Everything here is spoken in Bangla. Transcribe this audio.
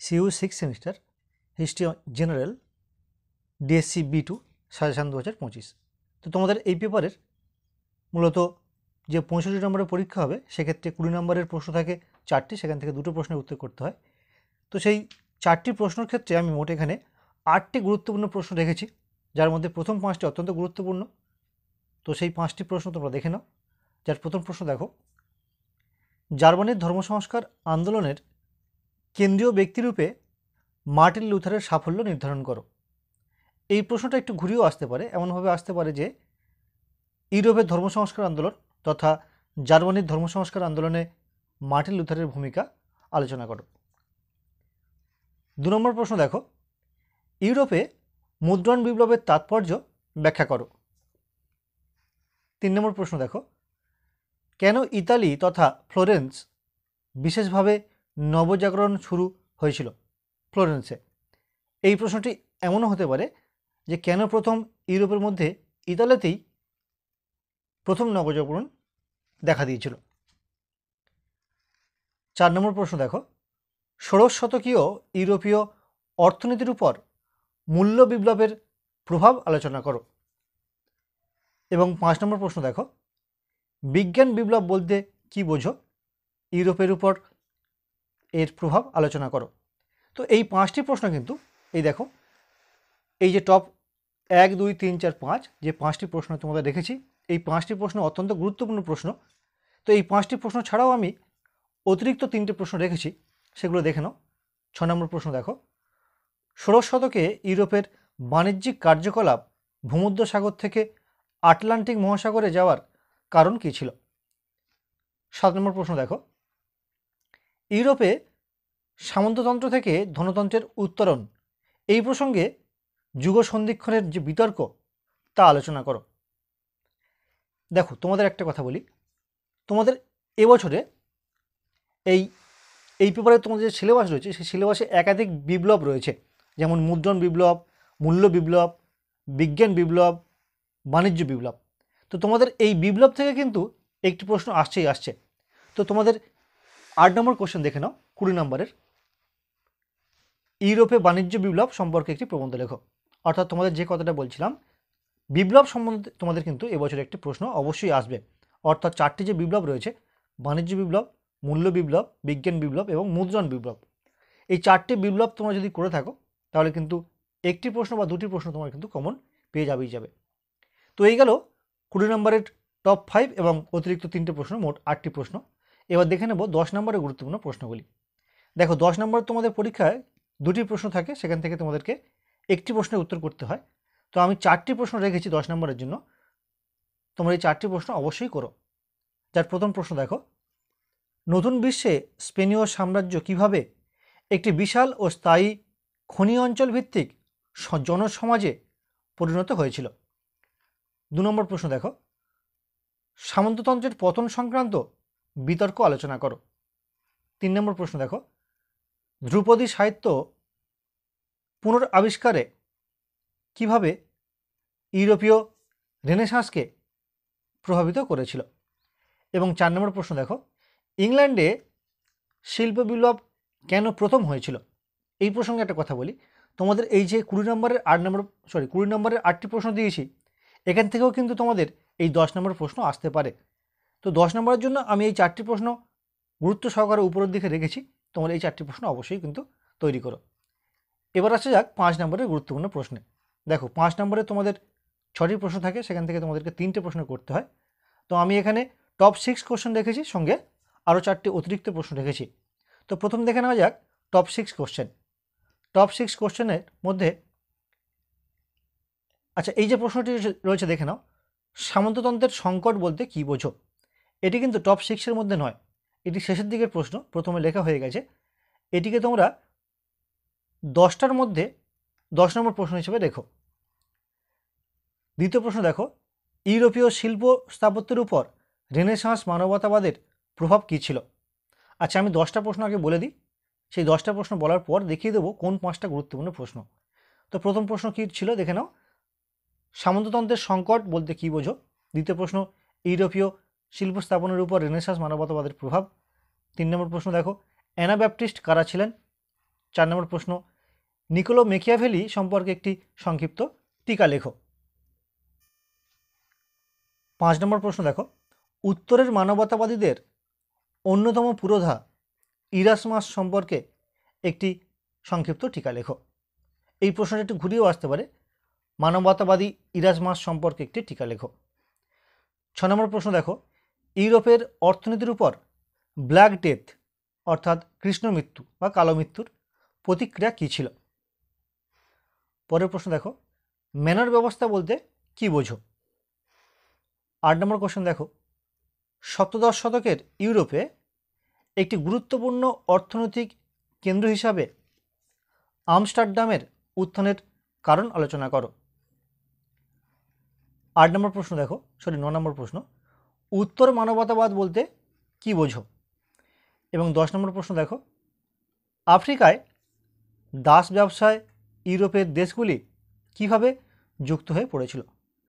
CU 6 semester history general DSC B2 suggestion 2025। তো তোমাদের এই পেপারের মূলত যে 65 নম্বরের পরীক্ষা হবে সেক্ষেত্রে 20 নম্বরের প্রশ্ন থাকে 4টি, সেখান থেকে 2টো প্রশ্নের উত্তর করতে হয়। তো সেই 4টি প্রশ্নের ক্ষেত্রে আমি মোট এখানে 8টি গুরুত্বপূর্ণ প্রশ্ন রেখেছি, যার মধ্যে প্রথম 5টি অত্যন্ত গুরুত্বপূর্ণ। তো সেই 5টি প্রশ্ন তোমরা দেখে নাও। যার প্রথম প্রশ্ন দেখো, জার্মানির ধর্মসংস্কার আন্দোলনের কেন্দ্রীয় ব্যক্তিরূপে মার্টিন লুথারের সাফল্য নির্ধারণ করো। এই প্রশ্নটা একটু ঘুরিয়েও আসতে পারে, এমনভাবে আসতে পারে যে ইউরোপের ধর্মসংস্কার আন্দোলন তথা জার্মানির ধর্মসংস্কার আন্দোলনে মার্টিন লুথারের ভূমিকা আলোচনা করো। 2 নম্বর প্রশ্ন দেখো, ইউরোপে মুদ্রণ বিপ্লবের তাৎপর্য ব্যাখ্যা করো। 3 নম্বর প্রশ্ন দেখো, কেন ইতালি তথা ফ্লোরেন্স বিশেষভাবে নবজাগরণ শুরু হয়েছিল ফ্লোরেন্সে। এই প্রশ্নটি এমনও হতে পারে যে কেন প্রথম ইউরোপের মধ্যে ইতালিতেই প্রথম নবজাগরণ দেখা দিয়েছিল। 4 নম্বর প্রশ্ন দেখো, ষোড়শ শতকীয় ইউরোপীয় অর্থনীতির উপর মূল্য বিপ্লবের প্রভাব আলোচনা করো। এবং 5 নম্বর প্রশ্ন দেখো, বিজ্ঞান বিপ্লব বলতে কি বোঝো, ইউরোপের উপর এর প্রভাব আলোচনা করো। তো এই 5টি প্রশ্ন কিন্তু এই দেখো, এই যে টপ 1, 2, 3, 4, 5 যে 5টি প্রশ্ন তোমাদের রেখেছি, এই 5টি প্রশ্ন অত্যন্ত গুরুত্বপূর্ণ প্রশ্ন। তো এই 5টি প্রশ্ন ছাড়াও আমি অতিরিক্ত 3টে প্রশ্ন রেখেছি, সেগুলো দেখে নাও। 6 নম্বর প্রশ্ন দেখো, ষোড়শ শতকে ইউরোপের বাণিজ্যিক কার্যকলাপ ভূমধ্যসাগর থেকে আটলান্টিক মহাসাগরে যাওয়ার কারণ কী ছিল। 7 নম্বর প্রশ্ন দেখো, ইউরোপে সামন্ততন্ত্র থেকে ধনতন্ত্রের উত্তরণ এই প্রসঙ্গে যুগ সন্ধিক্ষণের যে বিতর্ক তা আলোচনা করো। দেখো তোমাদের একটা কথা বলি, তোমাদের এবছরে এই পেপারে তোমাদের যে সিলেবাস রয়েছে সেই সিলেবাসে একাধিক বিপ্লব রয়েছে, যেমন মুদ্রণ বিপ্লব, মূল্য বিপ্লব, বিজ্ঞান বিপ্লব, বাণিজ্য বিপ্লব। তো তোমাদের এই বিপ্লব থেকে কিন্তু একটি প্রশ্ন আসছেই আসছে। তো তোমাদের 8 নম্বর কোশ্চেন দেখে নাও 20 নম্বরের, ইউরোপে বাণিজ্য বিপ্লব সম্পর্কে একটি প্রবন্ধ লেখো। অর্থাৎ তোমাদের যে কথাটা বলছিলাম, বিপ্লব সম্বন্ধে তোমাদের কিন্তু এবছর একটি প্রশ্ন অবশ্যই আসবে। অর্থাৎ 4টি যে বিপ্লব রয়েছে, বাণিজ্য বিপ্লব, মূল্য বিপ্লব, বিজ্ঞান বিপ্লব এবং মুদ্রণ বিপ্লব, এই 4টি বিপ্লব তোমরা যদি করে থাকো তাহলে কিন্তু একটি প্রশ্ন বা 2টি প্রশ্ন তোমার কিন্তু কমন পেয়ে যাবে। তো এই গেল 20 নম্বরের টপ 5 এবং অতিরিক্ত 3টে প্রশ্ন, মোট 8টি প্রশ্ন। এবার দেখে নেব 10 নম্বরের গুরুত্বপূর্ণ প্রশ্নগুলি। দেখো 10 নম্বর তোমাদের পরীক্ষায় 2টি প্রশ্ন থাকে, সেখান থেকে তোমাদেরকে একটি প্রশ্নের উত্তর করতে হয়। তো আমি 4টি প্রশ্ন রেখেছি 10 নম্বরের জন্য, তোমরা এই 4টি প্রশ্ন অবশ্যই করো। যার প্রথম প্রশ্ন দেখো, নতুন বিশ্বে স্পেনীয় সাম্রাজ্য কিভাবে একটি বিশাল ও স্থায়ী খনি অঞ্চল ভিত্তিক জনসমাজে পরিণত হয়েছিল। 2 নম্বর প্রশ্ন দেখো, সামন্ততন্ত্রের পতন সংক্রান্ত বিতর্ক আলোচনা করো। 3 নম্বর প্রশ্ন দেখো, ধ্রুপদী সাহিত্য পুনরাবিষ্কারে কিভাবে ইউরোপীয় রেনেসাঁসকে প্রভাবিত করেছিল। এবং 4 নম্বর প্রশ্ন দেখো, ইংল্যান্ডে শিল্প বিপ্লব কেন প্রথম হয়েছিল। এই প্রসঙ্গে একটা কথা বলি, তোমাদের এই যে 20 নম্বরের 8টি প্রশ্ন দিয়েছি, এখান থেকেও কিন্তু তোমাদের এই 10 নম্বর প্রশ্ন আসতে পারে। তো 10 নম্বরের জন্য আমি এই 4টি প্রশ্ন গুরুত্ব সহকারে উপরের দিকে রেখেছি, তোমরা এই 4টি প্রশ্ন অবশ্যই কিন্তু তৈরি করো। এবার আসা যাক 5 নম্বরের গুরুত্বপূর্ণ প্রশ্নে। দেখো 5 নম্বরে তোমাদের 6টি প্রশ্ন থাকে, সেখান থেকে তোমাদেরকে 3টে প্রশ্ন করতে হয়। তো আমি এখানে টপ 6 কোশ্চেন রেখেছি, সঙ্গে আরও 4টি অতিরিক্ত প্রশ্ন রেখেছি। তো প্রথম দেখে নেওয়া যাক টপ 6 কোশ্চেন। টপ 6 কোশ্চেনের মধ্যে আচ্ছা, এই যে প্রশ্নটি রয়েছে দেখে নাও, সামন্ততন্ত্রের সংকট বলতে কী বোঝো। এটি কিন্তু টপ 6-এর মধ্যে নয়, এটি শেষের দিকের প্রশ্ন, প্রথমে লেখা হয়ে গেছে। এটিকে তোমরা 10টার মধ্যে 10 নম্বর প্রশ্ন হিসেবে রেখো। দ্বিতীয় প্রশ্ন দেখো, ইউরোপীয় শিল্প স্থাপত্যের উপর রেনেসাঁস মানবতাবাদের প্রভাব কী ছিল। আচ্ছা, আমি 10টা প্রশ্ন আগে বলে দিই, সেই 10টা প্রশ্ন বলার পর দেখিয়ে দেবো কোন 5টা গুরুত্বপূর্ণ প্রশ্ন। তো প্রথম প্রশ্ন কী ছিল দেখে নাও, সামন্ততন্ত্রের সংকট বলতে কী বোঝো। দ্বিতীয় প্রশ্ন, ইউরোপীয় শিল্প স্থাপনের উপর রেনেসাঁস মানবতাবাদের প্রভাব। 3 নম্বর প্রশ্ন দেখো, অ্যানাব্যাপটিস্ট কারা ছিলেন। 4 নম্বর প্রশ্ন, নিকোলো মেকিয়াভেলি সম্পর্কে একটি সংক্ষিপ্ত টিকা লেখো। 5 নম্বর প্রশ্ন দেখো, উত্তরের মানবতাবাদীদের অন্যতম পুরোধা ইরাসমাস সম্পর্কে একটি সংক্ষিপ্ত টিকা লেখো। এই প্রশ্নটা একটু ঘুরিয়েও আসতে পারে, মানবতাবাদী ইরাসমাস সম্পর্কে একটি টিকা লেখো। 6 নম্বর প্রশ্ন দেখো, ইউরোপের অর্থনীতির উপর ব্ল্যাক ডেথ অর্থাৎ কৃষ্ণ মৃত্যু বা কালো মৃত্যুর প্রতিক্রিয়া কী ছিল। পরের প্রশ্ন দেখো, ম্যানর ব্যবস্থা বলতে কি বোঝো। 8 নম্বর কোশ্চেন দেখো, সপ্তদশ শতকের ইউরোপে একটি গুরুত্বপূর্ণ অর্থনৈতিক কেন্দ্র হিসাবে আমস্টারডামের উত্থানের কারণ আলোচনা করো। 8 নম্বর প্রশ্ন দেখো, 9 নম্বর প্রশ্ন, উত্তর মানবতাবাদ বলতে কি বোঝো। এবং 10 নম্বর প্রশ্ন দেখো, আফ্রিকায় দাস ব্যবসায় ইউরোপের দেশগুলি কিভাবে যুক্ত হয়ে পড়েছিল।